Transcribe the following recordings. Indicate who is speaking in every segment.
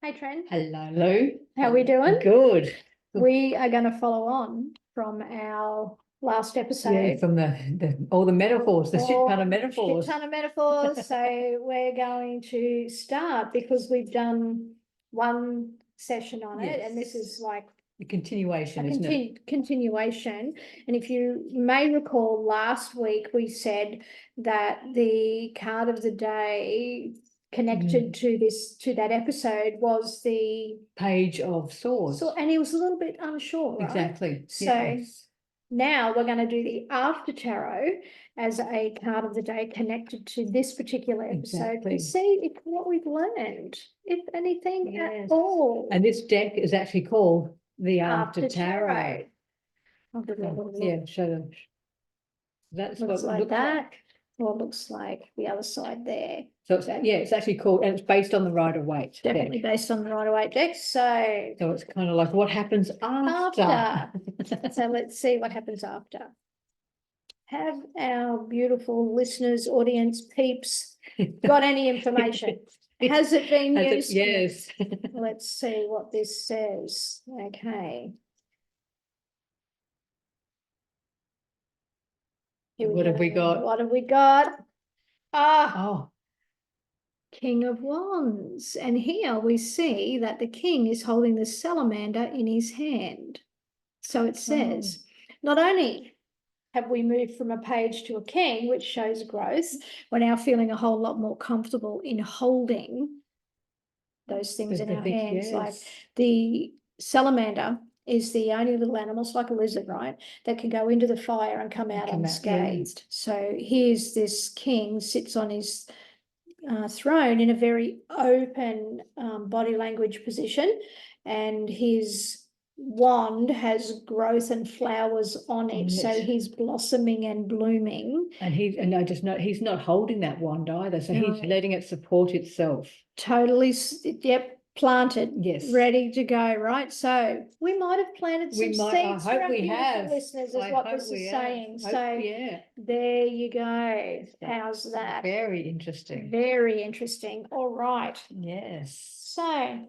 Speaker 1: Hey, Tren.
Speaker 2: Hello, Lou.
Speaker 1: How are we doing?
Speaker 2: Good.
Speaker 1: We are going to follow on from our last episode.
Speaker 2: Yeah, from all the metaphors, the shit ton of metaphors.
Speaker 1: Shit ton of metaphors. So we're going to start because we've done one session on it, and this is like
Speaker 2: a continuation, isn't it?
Speaker 1: Continuation. And if you may recall, last week we said that the card of the day connected to that episode was the
Speaker 2: Page of Swords.
Speaker 1: So, and he was a little bit unsure, right?
Speaker 2: Exactly.
Speaker 1: So
Speaker 2: yes.
Speaker 1: Now we're going to do the after tarot as a card of the day connected to this particular episode and see what we've learned, if anything at all.
Speaker 2: And this deck is actually called the After Tarot. Yeah, show them. That's
Speaker 1: looks
Speaker 2: what it
Speaker 1: like
Speaker 2: looks
Speaker 1: that.
Speaker 2: like.
Speaker 1: Or looks like the other side there.
Speaker 2: So it's actually called, and it's based on the Rider-Waite.
Speaker 1: Definitely
Speaker 2: deck.
Speaker 1: Based on the Rider-Waite deck. So
Speaker 2: it's kind of like what happens after.
Speaker 1: So let's see what happens after. Have our beautiful listeners, audience, peeps got any information? Has it been used?
Speaker 2: Yes.
Speaker 1: Let's see what this says. Okay.
Speaker 2: What have we got?
Speaker 1: What have we got? King of Wands. And here we see that the king is holding the salamander in his hand. So it says, not only have we moved from a page to a king, which shows growth, we're now feeling a whole lot more comfortable in holding those things in our hands. Yes. Like the salamander is the only little animal, it's like a lizard, right, that can go into the fire and come out unscathed. Yeah. So here's this king sits on his throne in a very open body language position, and his wand has growth and flowers on it, so he's blossoming and blooming. And
Speaker 2: he's not holding that wand either, so he's letting it support itself.
Speaker 1: Totally, yep, planted,
Speaker 2: yes,
Speaker 1: ready to go, right? So we might have planted some seeds.
Speaker 2: I hope we have,
Speaker 1: listeners, is what this is saying. So
Speaker 2: yeah,
Speaker 1: there you go. How's that?
Speaker 2: Very interesting.
Speaker 1: Very interesting. All right.
Speaker 2: Yes.
Speaker 1: So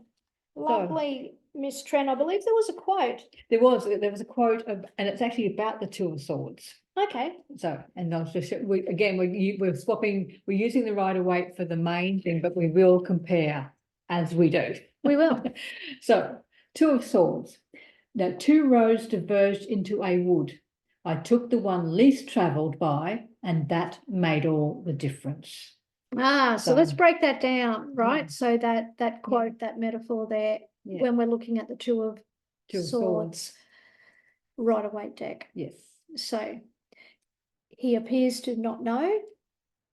Speaker 1: lovely, Miss Tren. I believe there was a quote.
Speaker 2: There was a quote and it's actually about the Two of Swords.
Speaker 1: Okay.
Speaker 2: So, and I was just we're swapping. We're using the Rider-Waite for the main thing, but we will compare as we do.
Speaker 1: We will.
Speaker 2: So, Two of Swords. Now, two roads diverged into a wood. I took the one least travelled by, and that made all the difference.
Speaker 1: So let's break that down, right? Yeah. So that quote, that metaphor there, when we're looking at the Two of Swords Rider-Waite deck.
Speaker 2: Yes. So
Speaker 1: he appears to not know,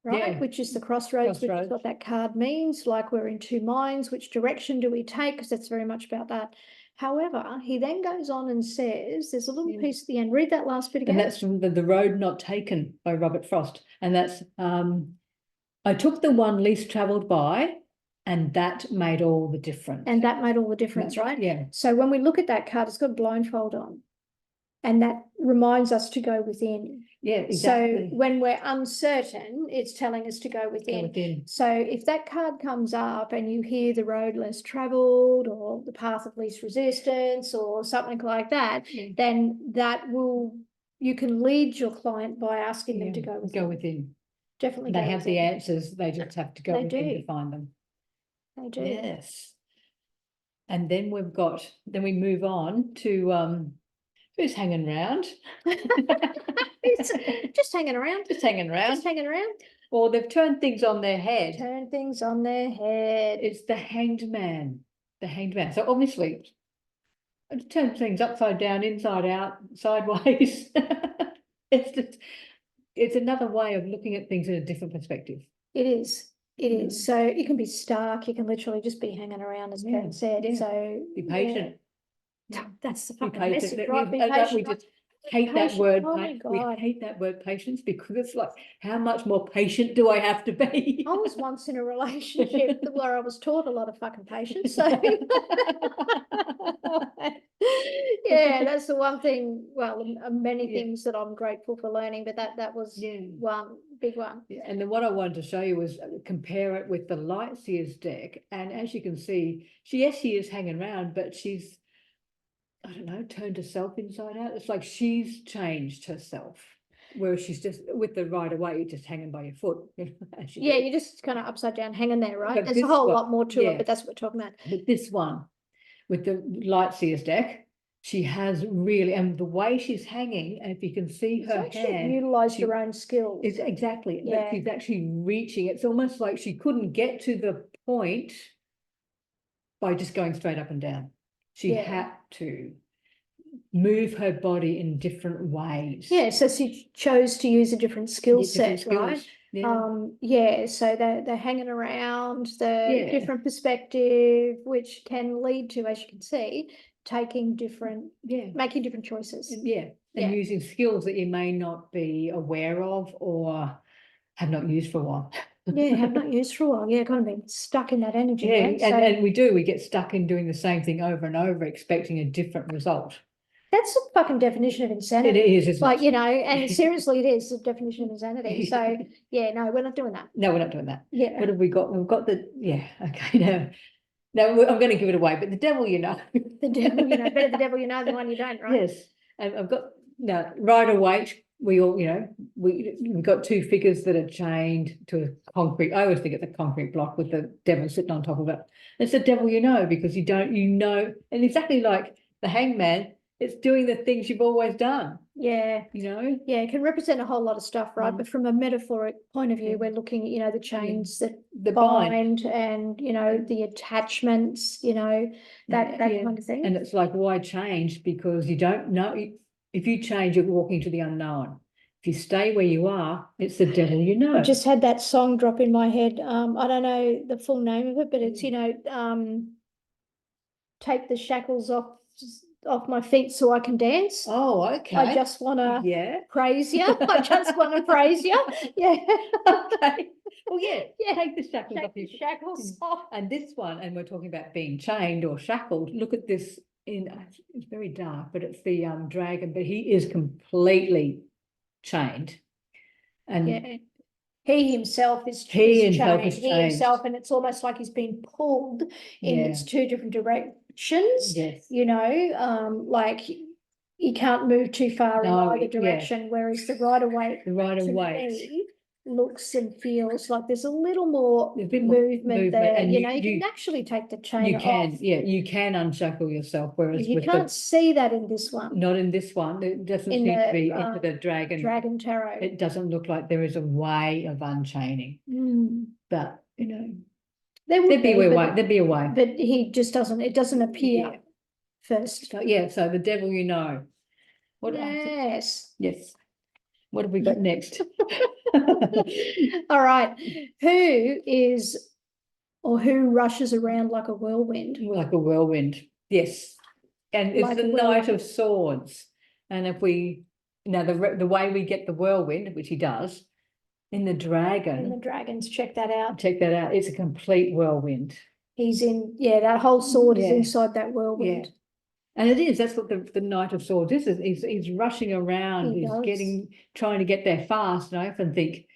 Speaker 1: right? Which is the crossroads, which is what that card means. Like we're in two minds. Which direction do we take? Because that's very much about that. However, he then goes on and says, there's a little piece at the end. Read that last bit again.
Speaker 2: And that's from the Road Not Taken by Robert Frost. And that's, I took the one least travelled by, and that made all the difference.
Speaker 1: And that made all the difference, right?
Speaker 2: Yeah.
Speaker 1: So when we look at that card, it's got a blindfold on. And that reminds us to go within.
Speaker 2: Yeah, exactly.
Speaker 1: So when we're uncertain, it's telling us to go within. So if that card comes up and you hear the road less travelled or the path of least resistance or something like that, then you can lead your client by asking them to go within.
Speaker 2: Go within.
Speaker 1: Definitely.
Speaker 2: They have the answers. They just have to go within to find them.
Speaker 1: They do.
Speaker 2: Yes. And then we move on to who's hanging around?
Speaker 1: Just hanging around.
Speaker 2: Just hanging around.
Speaker 1: Just hanging around.
Speaker 2: Or they've turned things on their head.
Speaker 1: Turn things on their head.
Speaker 2: It's the Hanged Man. The Hanged Man. So obviously, turn things upside down, inside out, sideways. It's another way of looking at things in a different perspective.
Speaker 1: It is. It is. So you can be stuck. You can literally just be hanging around, as Karen said. Yeah. So
Speaker 2: be patient.
Speaker 1: Yeah. That's the fucking message, right? Be patient.
Speaker 2: We just hate that word. We hate that word patience because it's like, how much more patient do I have to be?
Speaker 1: I was once in a relationship where I was taught a lot of fucking patience. So Yeah, that's the one thing, well, many
Speaker 2: Yeah.
Speaker 1: things that I'm grateful for learning, but that was
Speaker 2: Yeah.
Speaker 1: one big one.
Speaker 2: Yeah, and then what I wanted to show you was compare it with the Lightseer's deck. And as you can see, she is hanging around, but she's, I don't know, turned herself inside out. It's like she's changed herself. Whereas she's just with the Rider Waite, you're just hanging by your foot. As you
Speaker 1: Yeah,
Speaker 2: do.
Speaker 1: you're just kind of upside down hanging there, right?
Speaker 2: But
Speaker 1: There's a
Speaker 2: this
Speaker 1: whole
Speaker 2: one,
Speaker 1: lot more to
Speaker 2: yeah.
Speaker 1: it, but that's what we're talking about.
Speaker 2: But this one with the Lightseer's deck, she has really, and the way she's hanging, and if you can see
Speaker 1: She's
Speaker 2: her
Speaker 1: actually
Speaker 2: hand,
Speaker 1: utilised
Speaker 2: she-
Speaker 1: her own skills.
Speaker 2: it's exactly, but
Speaker 1: Yeah.
Speaker 2: she's actually reaching. It's almost like she couldn't get to the point by just going straight up and down. She
Speaker 1: Yeah.
Speaker 2: had to move her body in different ways.
Speaker 1: Yeah, so she chose to use a different skill
Speaker 2: Different
Speaker 1: set, right?
Speaker 2: skills. Yeah.
Speaker 1: Yeah, so they're hanging around the
Speaker 2: Yeah.
Speaker 1: different perspective, which can lead to, as you can see, taking different,
Speaker 2: Yeah.
Speaker 1: making different choices.
Speaker 2: Yeah. And
Speaker 1: Yeah.
Speaker 2: using skills that you may not be aware of or have not used for a while.
Speaker 1: Yeah, have not used for a while. Yeah, kind of been stuck in that energy.
Speaker 2: Yeah,
Speaker 1: right?
Speaker 2: and we get stuck in doing the same thing over and over, expecting a different result.
Speaker 1: That's the fucking definition of
Speaker 2: It
Speaker 1: insanity.
Speaker 2: is, isn't
Speaker 1: Like,
Speaker 2: it?
Speaker 1: you know, and seriously, it is the definition of insanity. So, yeah, no, we're not doing that.
Speaker 2: No, we're not doing that.
Speaker 1: Yeah.
Speaker 2: What have we got? We've got the, yeah, okay, no, I'm going to give it away, but the devil, you know.
Speaker 1: The devil, you know, better the devil you know than one you don't, right?
Speaker 2: Yes, and I've got, now, Rider Waite, we all, you know, we've got two figures that are chained to a concrete, I always think it's a concrete block with the devil sitting on top of it. It's the devil you know, because you know, and exactly like the hangman, it's doing the things you've always done,
Speaker 1: Yeah.
Speaker 2: you know?
Speaker 1: Yeah, it can represent a whole lot of stuff, right?
Speaker 2: Mm.
Speaker 1: But from a metaphoric point of view,
Speaker 2: Yeah.
Speaker 1: we're looking at, you know, the chains that
Speaker 2: The bind.
Speaker 1: bind and, you know, the attachments, you know, that
Speaker 2: Yeah.
Speaker 1: kind of thing.
Speaker 2: And it's like, why change? Because you don't know, if you change, you're walking to the unknown. If you stay where you are, it's the devil you know.
Speaker 1: I just had that song drop in my head. I don't know the full name of it, but it's, you know, take the shackles off my feet so I can dance.
Speaker 2: Oh, okay.
Speaker 1: I just want to
Speaker 2: yeah.
Speaker 1: praise you. I just want to praise you. Yeah.
Speaker 2: Okay. Well, yeah.
Speaker 1: Yeah.
Speaker 2: Take the shackles
Speaker 1: Take
Speaker 2: off
Speaker 1: the
Speaker 2: you.
Speaker 1: shackles off.
Speaker 2: And this one, and we're talking about being chained or shackled. Look at this. It's very dark, but it's the dragon. But he is completely chained, and
Speaker 1: Yeah. He himself is
Speaker 2: He
Speaker 1: is
Speaker 2: himself
Speaker 1: chained.
Speaker 2: is
Speaker 1: He himself, and it's almost like he's been pulled in
Speaker 2: Yeah.
Speaker 1: its two different directions.
Speaker 2: yes,
Speaker 1: You know, like he can't move too far
Speaker 2: No,
Speaker 1: in either
Speaker 2: yeah.
Speaker 1: direction, whereas the Rider Waite
Speaker 2: the Rider
Speaker 1: to
Speaker 2: Waite.
Speaker 1: me looks and feels like there's a little more
Speaker 2: There's a bit more
Speaker 1: movement there.
Speaker 2: and
Speaker 1: You know, you can actually take the chain
Speaker 2: You can,
Speaker 1: off.
Speaker 2: yeah, you can unshackle yourself, whereas
Speaker 1: You
Speaker 2: with
Speaker 1: can't see that in this one.
Speaker 2: not in this one, it doesn't
Speaker 1: In
Speaker 2: seem to
Speaker 1: the,
Speaker 2: be into the dragon.
Speaker 1: Dragon Tarot.
Speaker 2: It doesn't look like there is a way of unchaining, but you know,
Speaker 1: There would
Speaker 2: there'd be a way.
Speaker 1: but,
Speaker 2: There'd be a way.
Speaker 1: but he just doesn't. It doesn't appear
Speaker 2: Yeah.
Speaker 1: first.
Speaker 2: So, yeah. So the devil, you know. What?
Speaker 1: Yes.
Speaker 2: Yes. What have we got next?
Speaker 1: All right. Who rushes around like a whirlwind?
Speaker 2: Like a whirlwind. Yes. And it's
Speaker 1: Like
Speaker 2: the
Speaker 1: a
Speaker 2: Knight
Speaker 1: whirlwind.
Speaker 2: of Swords. And if we now the way we get the whirlwind, which he does, in the dragon.
Speaker 1: In the dragons, check that out.
Speaker 2: Check that out. It's a complete whirlwind.
Speaker 1: He's in, yeah, that whole sword is
Speaker 2: Yeah.
Speaker 1: inside that whirlwind.
Speaker 2: Yeah. And it is, that's what the Knight of Swords is. He's rushing around,
Speaker 1: He
Speaker 2: he's
Speaker 1: does.
Speaker 2: trying to get there fast. And I often think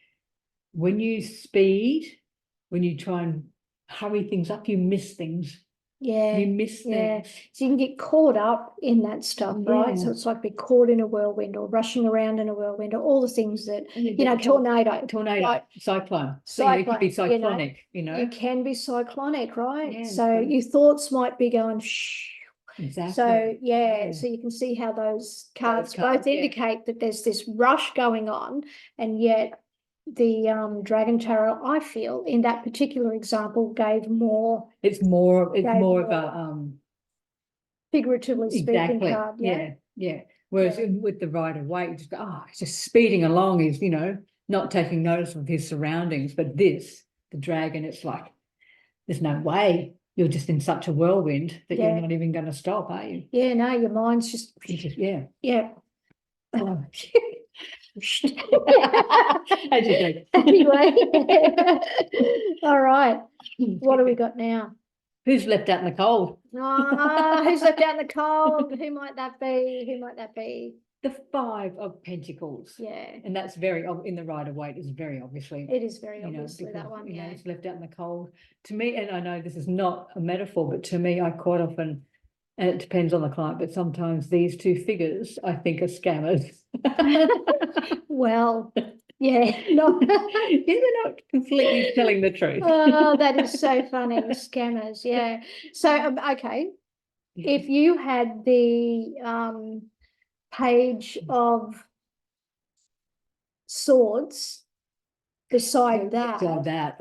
Speaker 2: when you speed, when you try and hurry things up, you miss things.
Speaker 1: Yeah.
Speaker 2: You miss
Speaker 1: Yeah.
Speaker 2: things.
Speaker 1: So you can get caught up in that stuff, right? So
Speaker 2: Yeah.
Speaker 1: it's like be caught in a whirlwind or rushing around in a whirlwind or all the things that, you know, tornado.
Speaker 2: Tornado, cyclone. So you could be
Speaker 1: Cyclone,
Speaker 2: cyclonic,
Speaker 1: You can be cyclonic, right?
Speaker 2: Yeah,
Speaker 1: so
Speaker 2: so-
Speaker 1: your thoughts might be going shh.
Speaker 2: Exactly.
Speaker 1: So
Speaker 2: Yeah.
Speaker 1: so you can see how those cards
Speaker 2: cards,
Speaker 1: both
Speaker 2: yeah.
Speaker 1: indicate that there's this rush going on, and yet the Dragon Tarot, I feel, in that particular example, gave more
Speaker 2: It's more of
Speaker 1: more.
Speaker 2: a
Speaker 1: figuratively speaking
Speaker 2: exactly.
Speaker 1: card. Yeah.
Speaker 2: Yeah. Whereas with the Rider Waite, you just go, oh, he's just speeding along, he's, you know, not taking notice of his surroundings. But the dragon, it's like, there's no way. You're just in such a whirlwind that
Speaker 1: Yeah.
Speaker 2: you're not even going to stop, are you?
Speaker 1: Yeah, no, your mind's just
Speaker 2: Yeah.
Speaker 1: yeah.
Speaker 2: Oh.
Speaker 1: As
Speaker 2: you
Speaker 1: anyway. All right. What do we got now?
Speaker 2: Who's left out in the cold?
Speaker 1: Who's left out in the cold? Who might that be? Who might that be?
Speaker 2: The Five of Pentacles.
Speaker 1: Yeah.
Speaker 2: And that's very, in the Rider-Waite is very obviously.
Speaker 1: It is very
Speaker 2: You know,
Speaker 1: obviously that
Speaker 2: because,
Speaker 1: one,
Speaker 2: you know,
Speaker 1: yeah.
Speaker 2: it's left out in the cold. To me, and I know this is not a metaphor, but to me, I quite often, and it depends on the client, but sometimes these two figures I think are scammers.
Speaker 1: Well, yeah, no.
Speaker 2: They're not completely telling the truth.
Speaker 1: Oh, that is so funny. Scammers, yeah. So, okay, if you had the page of swords beside that,
Speaker 2: if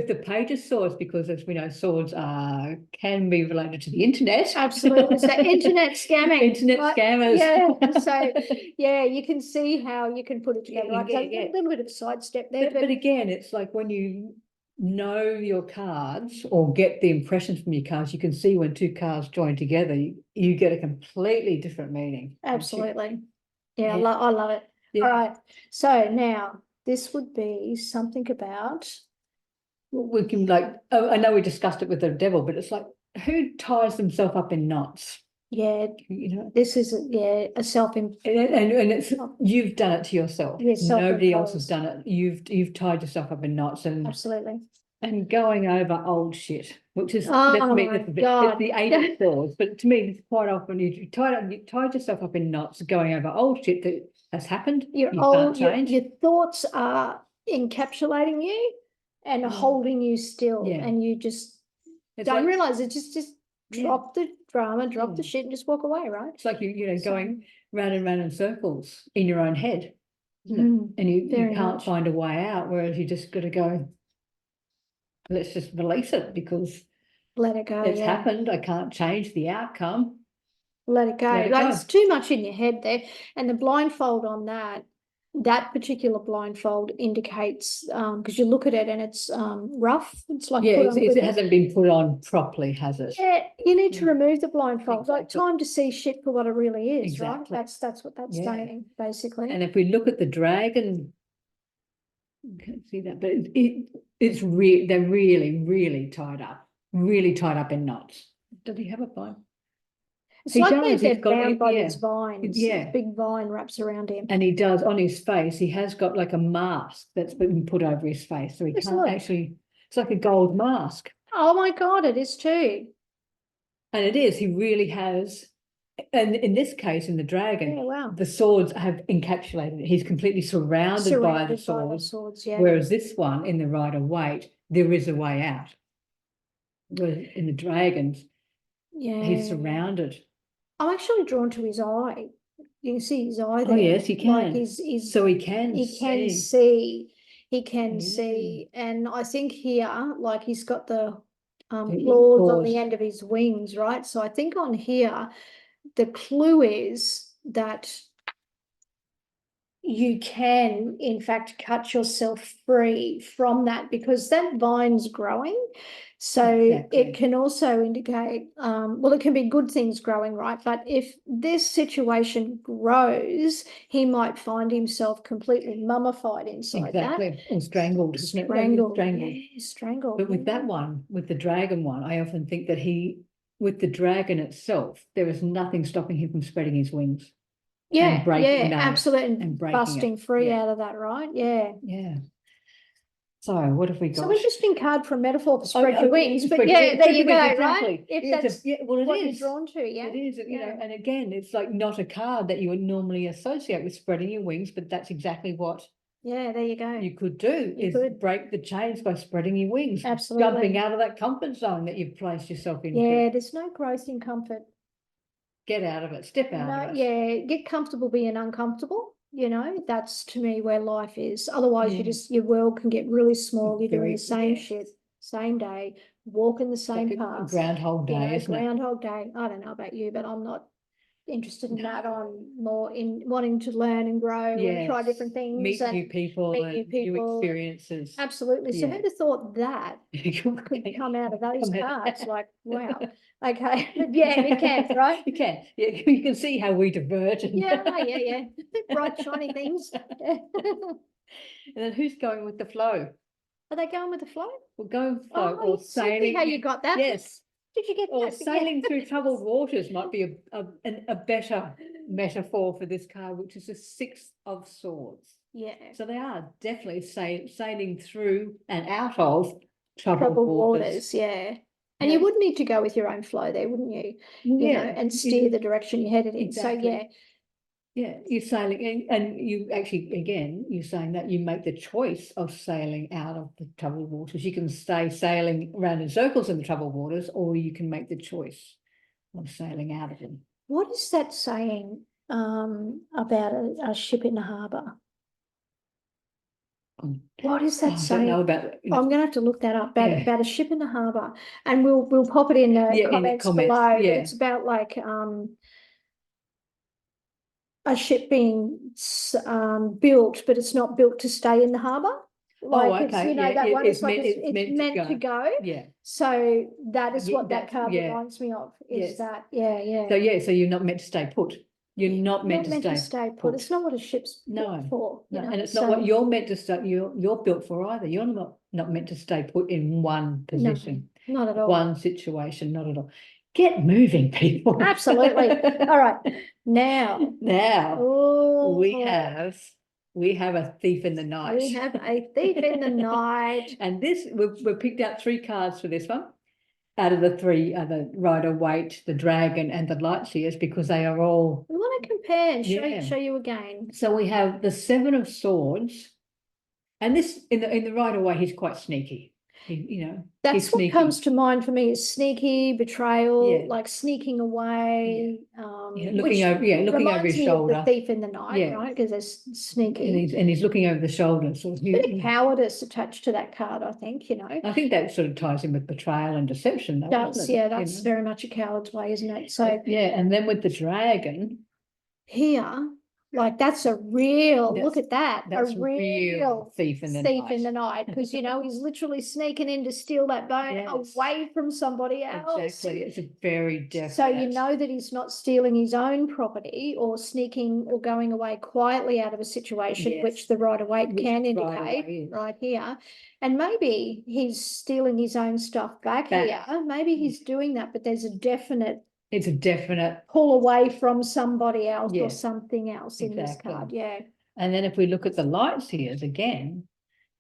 Speaker 2: the page of swords, because as we know, swords can be related to the internet.
Speaker 1: absolutely. So internet scamming,
Speaker 2: Internet
Speaker 1: right?
Speaker 2: scammers.
Speaker 1: Yeah. So yeah, you can see how you can put it together.
Speaker 2: Yeah,
Speaker 1: Like a little bit of sidestep there,
Speaker 2: but again, it's like when you know your cards or get the impressions from your cards, you can see when two cards join together, you get a completely different meaning.
Speaker 1: absolutely. Yeah,
Speaker 2: Yeah.
Speaker 1: I love it.
Speaker 2: Yeah.
Speaker 1: All right. So now this would be something about,
Speaker 2: We can I know we discussed it with the devil, but it's like, who ties themselves up in knots?
Speaker 1: yeah,
Speaker 2: You know,
Speaker 1: this is a self
Speaker 2: and it's you've done it to yourself.
Speaker 1: Yeah,
Speaker 2: Nobody else has
Speaker 1: self-imposed.
Speaker 2: done it. You've tied yourself up in knots
Speaker 1: Absolutely.
Speaker 2: and going over old shit, which is
Speaker 1: Oh
Speaker 2: that's me.
Speaker 1: my
Speaker 2: It's
Speaker 1: God.
Speaker 2: the Eight of Swords, but to me, it's quite often you tied yourself up in knots, going over old shit that has happened. You can't change.
Speaker 1: Your thoughts are encapsulating you and holding you still,
Speaker 2: Yeah.
Speaker 1: and you just
Speaker 2: It's
Speaker 1: don't
Speaker 2: like,
Speaker 1: realize it. Just drop the drama, drop the
Speaker 2: Yeah.
Speaker 1: shit, and just walk away, right?
Speaker 2: it's like you know
Speaker 1: So-
Speaker 2: going round and round in circles in your own head, isn't it?
Speaker 1: Mm,
Speaker 2: And you
Speaker 1: very
Speaker 2: can't
Speaker 1: much.
Speaker 2: find a way out. Whereas you just got to go, let's just release it because
Speaker 1: Let it go.
Speaker 2: it's
Speaker 1: Yeah.
Speaker 2: happened. I can't change the outcome.
Speaker 1: Let it go.
Speaker 2: Let it
Speaker 1: Like
Speaker 2: go.
Speaker 1: it's too much in your head there. And the blindfold on that particular blindfold indicates because you look at it and it's rough. It's like
Speaker 2: Yeah,
Speaker 1: put on with
Speaker 2: it hasn't been put on properly, has it?
Speaker 1: Yeah, you need to
Speaker 2: Yeah.
Speaker 1: remove the blindfold. Like
Speaker 2: Exactly.
Speaker 1: time to see shit for what it really is,
Speaker 2: Exactly.
Speaker 1: right? That's what that's
Speaker 2: Yeah.
Speaker 1: saying, basically.
Speaker 2: And if we look at the dragon, you can't see that, but they're really tied up in knots. Does he have a vine?
Speaker 1: It's
Speaker 2: He
Speaker 1: like
Speaker 2: does,
Speaker 1: they're
Speaker 2: he's got
Speaker 1: bound
Speaker 2: it,
Speaker 1: by
Speaker 2: yeah.
Speaker 1: these vines.
Speaker 2: Yeah.
Speaker 1: This big vine wraps around him.
Speaker 2: And he does on his face, he has got like a mask that's been put over his face. So he
Speaker 1: Let's
Speaker 2: can't
Speaker 1: look.
Speaker 2: actually, it's like a gold mask.
Speaker 1: Oh my God, it is too.
Speaker 2: And it is, he really has. And in this case, in the dragon,
Speaker 1: Yeah, wow.
Speaker 2: the swords have encapsulated it. He's completely surrounded by the swords.
Speaker 1: yeah.
Speaker 2: Whereas this one in the Rider-Waite, there is a way out. Whereas in the dragons,
Speaker 1: Yeah.
Speaker 2: he's surrounded.
Speaker 1: I'm actually drawn to his eye. You can see his eye there.
Speaker 2: Oh yes, you can.
Speaker 1: Like he's
Speaker 2: so he can
Speaker 1: see. He can
Speaker 2: Yeah.
Speaker 1: see. And I think here, like he's got the
Speaker 2: The
Speaker 1: claws on
Speaker 2: claws.
Speaker 1: the end of his wings, right? So I think on here, the clue is that you can, in fact, cut yourself free from that because that vine's growing. So
Speaker 2: Exactly.
Speaker 1: it can also indicate, well, it can be good things growing, right? But if this situation grows, he might find himself completely mummified inside
Speaker 2: Exactly. Or strangled.
Speaker 1: Strangled.
Speaker 2: Strangled.
Speaker 1: Yeah, strangled.
Speaker 2: But with that one, with the dragon one, I often think that with the dragon itself, there is nothing stopping him from spreading his wings.
Speaker 1: Yeah,
Speaker 2: breaking
Speaker 1: yeah, absolutely.
Speaker 2: and breaking
Speaker 1: busting
Speaker 2: it.
Speaker 1: free
Speaker 2: Yeah.
Speaker 1: out of that, right? Yeah.
Speaker 2: Yeah. So what have we got?
Speaker 1: So interesting card for a metaphor for spread your wings, but
Speaker 2: spread
Speaker 1: yeah,
Speaker 2: your
Speaker 1: there
Speaker 2: wings,
Speaker 1: you go,
Speaker 2: exactly.
Speaker 1: right? If
Speaker 2: Yeah,
Speaker 1: that's
Speaker 2: well, it
Speaker 1: what
Speaker 2: is.
Speaker 1: you're drawn to, yeah.
Speaker 2: It is, you know,
Speaker 1: Yeah.
Speaker 2: and again, it's like not a card that you would normally associate with spreading your wings, but that's exactly what
Speaker 1: Yeah, there you go.
Speaker 2: you could do,
Speaker 1: You
Speaker 2: is
Speaker 1: could.
Speaker 2: break the chains by spreading your wings,
Speaker 1: Absolutely.
Speaker 2: jumping out of that comfort zone that you've placed yourself into.
Speaker 1: Yeah, there's no growth in comfort.
Speaker 2: Get out of it, step out of it.
Speaker 1: Yeah, get comfortable being uncomfortable. You know, that's to me where life is. Otherwise, your world can get really small. You're doing the same shit, same day, walking the same
Speaker 2: Like a
Speaker 1: path.
Speaker 2: Groundhog Day, isn't it?
Speaker 1: Groundhog Day. I don't know about you, but I'm not interested in that. I'm more in wanting to learn and grow and try different things.
Speaker 2: Meet
Speaker 1: and
Speaker 2: new people and new experiences.
Speaker 1: Absolutely. So who'd have thought that could come out of those
Speaker 2: Come out.
Speaker 1: cards? Like, wow. Okay. Yeah, it can, right?
Speaker 2: You can. Yeah, you can see how we divert.
Speaker 1: Yeah, bright, shiny things.
Speaker 2: And then who's going with the flow?
Speaker 1: Are they going with the flow?
Speaker 2: Well, going flow
Speaker 1: Oh,
Speaker 2: or sailing.
Speaker 1: how you got that?
Speaker 2: Yes.
Speaker 1: Did you get
Speaker 2: Or
Speaker 1: that?
Speaker 2: sailing through troubled waters might be a better metaphor for this card, which is a 6 of swords.
Speaker 1: Yeah.
Speaker 2: So they are definitely sailing through and out of
Speaker 1: Troubled waters. Yeah. And you would need to go with your own flow there, wouldn't you? You know, and steer the direction you're headed in.
Speaker 2: Exactly.
Speaker 1: So, yeah.
Speaker 2: Yeah, you're sailing, and you actually, again, you're saying that you make the choice of sailing out of the troubled waters. You can stay sailing around in circles in the troubled waters, or you can make the choice of sailing out of them.
Speaker 1: What is that saying about a ship in the harbour? What is that saying?
Speaker 2: I don't know about it.
Speaker 1: I'm going to have to look that up about a ship in the harbour, and we'll pop it in the comments below.
Speaker 2: Yeah.
Speaker 1: But it's about like a ship being built, but it's not built to stay in the harbour. Like it's, you know, that one is like it's meant to go.
Speaker 2: Yeah.
Speaker 1: So that is what that card reminds me of. Is that
Speaker 2: So you're not meant to stay put. You're not meant to stay put.
Speaker 1: It's not what a ship's built for.
Speaker 2: No, and it's not what you're meant to stay. You're built for either. You're not meant to stay put in one position.
Speaker 1: No, not at all.
Speaker 2: One situation, not at all. Get moving, people.
Speaker 1: Absolutely. All right. Now
Speaker 2: we have a thief in the night.
Speaker 1: We have a thief in the night.
Speaker 2: And this we've picked out 3 cards for this one. Out of the 3, the Rider-Waite, the Dragon, and the Lightseers, because they are all.
Speaker 1: We want to compare and show you again.
Speaker 2: So we have the 7 of Swords, and this in the Rider-Waite, he's quite sneaky.
Speaker 1: That's what comes to mind for me is sneaky, betrayal, like sneaking away.
Speaker 2: Looking over his shoulder.
Speaker 1: The thief in the night, right? Because there's sneaky,
Speaker 2: and he's looking over the shoulder. So
Speaker 1: bit of cowardice attached to that card, I think.
Speaker 2: I think that sort of ties in with betrayal and deception. Though,
Speaker 1: that's very much a coward's way, isn't it? So
Speaker 2: and then with the Dragon
Speaker 1: here. Like that's a real look at that.
Speaker 2: That's
Speaker 1: a real
Speaker 2: thief in the
Speaker 1: night. Because he's literally sneaking in to steal that bone away from somebody else.
Speaker 2: Exactly. It's a very definite.
Speaker 1: So you know that he's not stealing his own property or sneaking or going away quietly out of a situation, which the Rider-Waite can indicate right here. And maybe he's stealing his own stuff back here. Maybe he's doing that, but there's a definite. It's a definite pull away from somebody else or something else in this card. Yeah.
Speaker 2: And then if we look at the Lightseers again,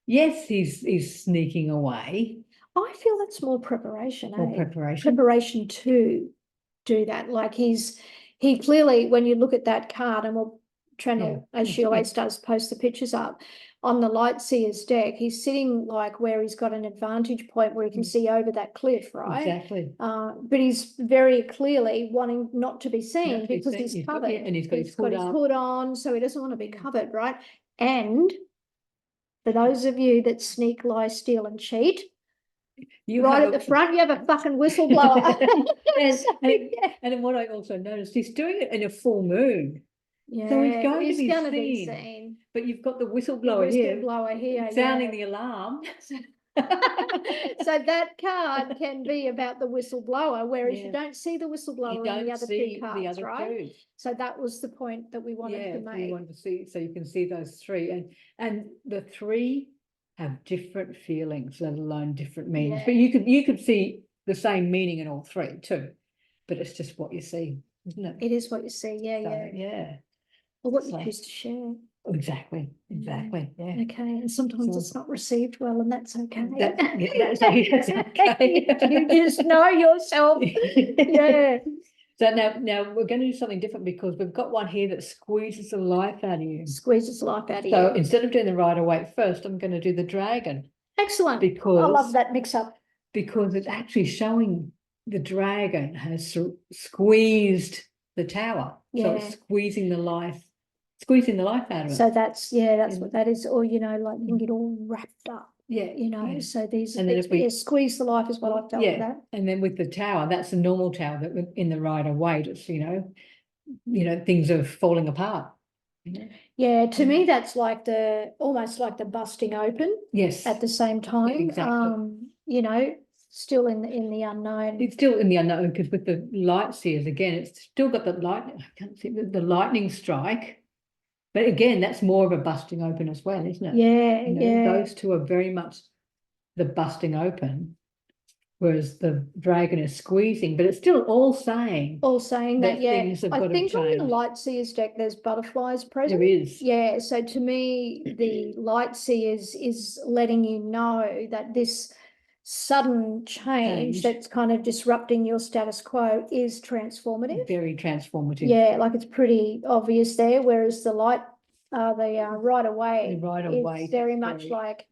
Speaker 2: yes, he's sneaking away.
Speaker 1: I feel that's more preparation.
Speaker 2: Preparation.
Speaker 1: Preparation to do that. Like he clearly, when you look at that card, and Tren, as she always does, post the pictures up. On the Lightseer's deck, he's sitting like where he's got an advantage point where he can see over that cliff, right?
Speaker 2: Exactly.
Speaker 1: But he's very clearly wanting not to be seen because he's covered.
Speaker 2: And he's got his
Speaker 1: hood on, so he doesn't want to be covered, right? And for those of you that sneak, lie, steal, and cheat, at the front, you have a fucking whistleblower.
Speaker 2: And what I also noticed, he's doing it in a full moon.
Speaker 1: Yeah,
Speaker 2: so he's going to
Speaker 1: be seen.
Speaker 2: But you've got the whistleblower here sounding the alarm.
Speaker 1: So that card can be about the whistleblower, whereas you don't see the whistleblower in the other 2 cards, right? So that was the point that we wanted to make.
Speaker 2: We wanted to see, so you can see those 3, and the 3 have different feelings, let alone different meanings. But you could see the same meaning in all 3 too. But it's just what you see, isn't it?
Speaker 1: It is what you see,
Speaker 2: yeah.
Speaker 1: Or what you choose to share.
Speaker 2: Exactly. Yeah.
Speaker 1: Okay, and sometimes it's not received well, and that's okay.
Speaker 2: That's okay.
Speaker 1: You just know yourself. Yeah.
Speaker 2: So now we're going to do something different because we've got one here that squeezes the life out of you.
Speaker 1: Squeezes life out of you.
Speaker 2: So instead of doing the Rider-Waite first, I'm going to do the Dragon.
Speaker 1: Excellent.
Speaker 2: Because
Speaker 1: I love that mix up.
Speaker 2: Because it's actually showing the Dragon has squeezed the tower. So it's squeezing the life out of it.
Speaker 1: So that's what that is. Or, like you can get all wrapped up. So these, and then squeeze the life is what I've dealt with that.
Speaker 2: And then with the tower, that's a normal tower that in the Rider-Waite, it's, things are falling apart.
Speaker 1: Yeah, to me, that's like almost like the busting open.
Speaker 2: Yes.
Speaker 1: At the same time.
Speaker 2: Exactly.
Speaker 1: Still in the unknown.
Speaker 2: It's still in the unknown because with the Lightseers, again, it's still got the lightning strike. But again, that's more of a busting open as well, isn't it?
Speaker 1: Yeah.
Speaker 2: Those 2 are very much the busting open, whereas the dragon is squeezing, but it's still all saying
Speaker 1: All saying that, yeah.
Speaker 2: things have
Speaker 1: I
Speaker 2: got to
Speaker 1: think on the
Speaker 2: change.
Speaker 1: light seers deck, there's butterflies present.
Speaker 2: There is.
Speaker 1: Yeah, so to me, the light seers is letting you know that this sudden change that's kind of disrupting your status quo is transformative.
Speaker 2: Very transformative.
Speaker 1: Yeah, like it's pretty obvious there, whereas the light, right away,
Speaker 2: The Rider-Waite
Speaker 1: is very much like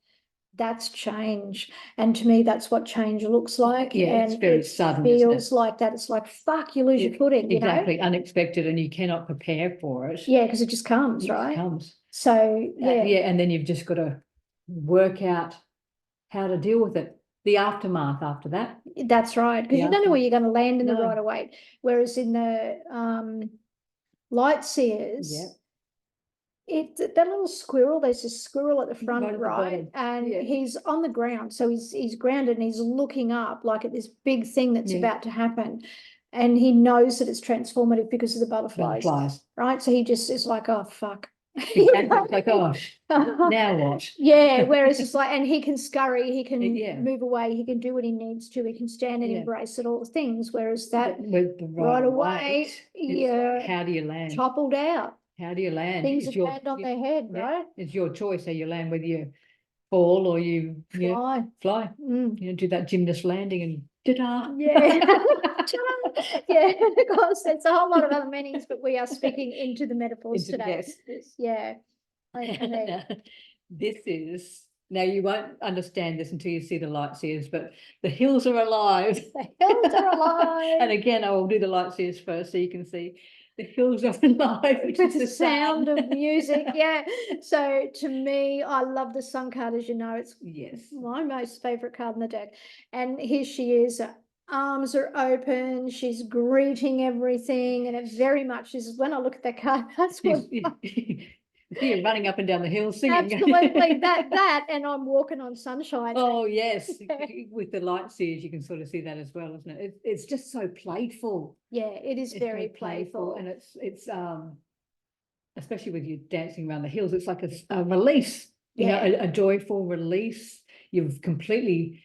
Speaker 1: that's change. And to me, that's what change looks like.
Speaker 2: Yeah,
Speaker 1: and
Speaker 2: it's very sudden, isn't
Speaker 1: feels
Speaker 2: it?
Speaker 1: like that. It's like, fuck, you lose your footing,
Speaker 2: Exactly, unexpected, and you cannot prepare for it.
Speaker 1: Yeah, because it just comes,
Speaker 2: It
Speaker 1: right?
Speaker 2: comes.
Speaker 1: So, yeah.
Speaker 2: Yeah, and then you've just got to work out how to deal with it. The aftermath after that.
Speaker 1: That's right, because you don't know where you're going to land in the
Speaker 2: No.
Speaker 1: Rider-Waite. Whereas in the light seers, that little squirrel, there's a squirrel at the front,
Speaker 2: Right at the
Speaker 1: right?
Speaker 2: bottom.
Speaker 1: And he's on the ground, so he's grounded and he's looking up like at this big thing that's about to happen. And he knows that it's transformative because of the butterflies. Right? So he just is like, oh, fuck.
Speaker 2: Exactly. Like, gosh, now what?
Speaker 1: Yeah, whereas it's like, and he can scurry, he can
Speaker 2: Yeah.
Speaker 1: move away, he can do what he needs to, he can stand and embrace it, all the things, whereas that
Speaker 2: with the
Speaker 1: Rider-Waite,
Speaker 2: how do you land?
Speaker 1: toppled out.
Speaker 2: How do you land?
Speaker 1: Things that land on their head, right?
Speaker 2: It's your choice how you land, whether you fall or you
Speaker 1: Fly.
Speaker 2: Fly. You know, do that gymnast landing and ta-da.
Speaker 1: Yeah. Yeah, of course, there's a whole lot of other meanings, but we are speaking into the metaphors today. Yeah. Okay.
Speaker 2: This is, now you won't understand this until you see the light seers, but the hills are alive.
Speaker 1: The hills are alive.
Speaker 2: And again, I will do the light seers first so you can see the hills are alive, which is the
Speaker 1: sound
Speaker 2: sun.
Speaker 1: of music. Yeah. So to me, I love the sun card, as you know. It's my most favorite card in the deck. And here she is. Arms are open. She's greeting everything, and it very much is. When I look at that card, that's what.
Speaker 2: You're running up and down the hill singing.
Speaker 1: Absolutely, that, and I'm walking on sunshine.
Speaker 2: Oh yes, with the light seers, you can sort of see that as well, isn't it? It's just so playful.
Speaker 1: Yeah, it is very playful,
Speaker 2: and it's especially with you dancing around the hills, it's like a release. You know, a joyful release. You've completely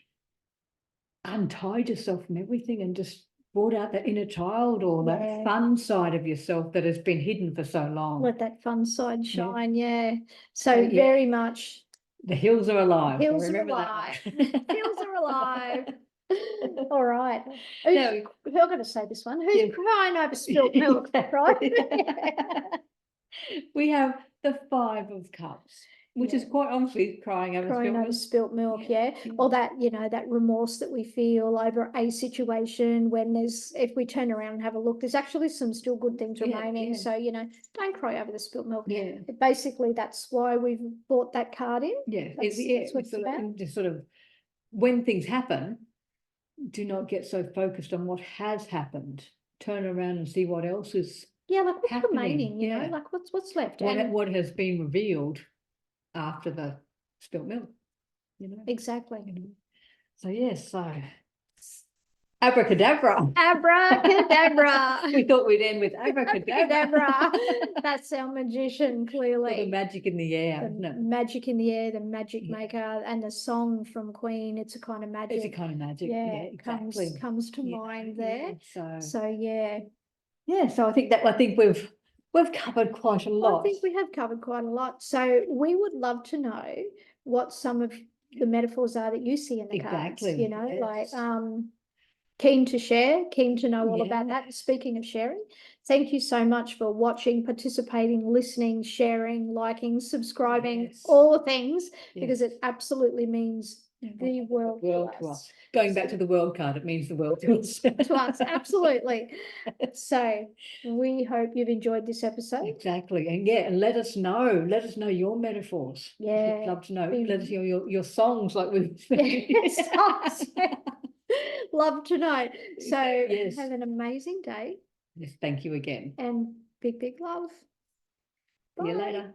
Speaker 2: untied yourself from everything and just brought out that inner child or that fun side of yourself that has been hidden for so long.
Speaker 1: Let that fun side shine, So very much.
Speaker 2: The hills are alive.
Speaker 1: Hills are alive. Hills are alive. All right. Who's going to say this one? Who's crying over spilt milk, right?
Speaker 2: We have the 5 of Cups, which is quite honestly crying over
Speaker 1: spilt milk, or that, that remorse that we feel over a situation when if we turn around and have a look, there's actually some still good things remaining. So, don't cry over the spilt milk. Basically, that's why we've brought that card in. That's what it's about.
Speaker 2: Just sort of, when things happen, do not get so focused on what has happened. Turn around and see what else is
Speaker 1: like what's
Speaker 2: happening.
Speaker 1: remaining, like what's left.
Speaker 2: What has been revealed after the spilt milk,
Speaker 1: Exactly.
Speaker 2: So so abracadabra.
Speaker 1: Abracadabra.
Speaker 2: We thought we'd end with abracadabra.
Speaker 1: That's our magician, clearly.
Speaker 2: The magic in the air, isn't it?
Speaker 1: Magic in the air, the magic maker, and the song from Queen, It's a Kind of Magic.
Speaker 2: It's a Kind of Magic.
Speaker 1: Exactly. Comes to mind there. So
Speaker 2: so I think we've covered quite a lot.
Speaker 1: I think we have covered quite a lot. So we would love to know what some of the metaphors are that you see in the cards. Like keen to share, keen to know all about that. Speaking of sharing, thank you so much for watching, participating, listening, sharing, liking, subscribing, all the things, because it absolutely means the world to us.
Speaker 2: Going back to the world card, it means the world to us.
Speaker 1: To us, absolutely. So we hope you've enjoyed this episode.
Speaker 2: Exactly. And let us know your metaphors. We'd love to know. Let us know your songs, like we've
Speaker 1: love to know. So have an amazing day.
Speaker 2: Yes, thank you again.
Speaker 1: And big love.
Speaker 2: See you later.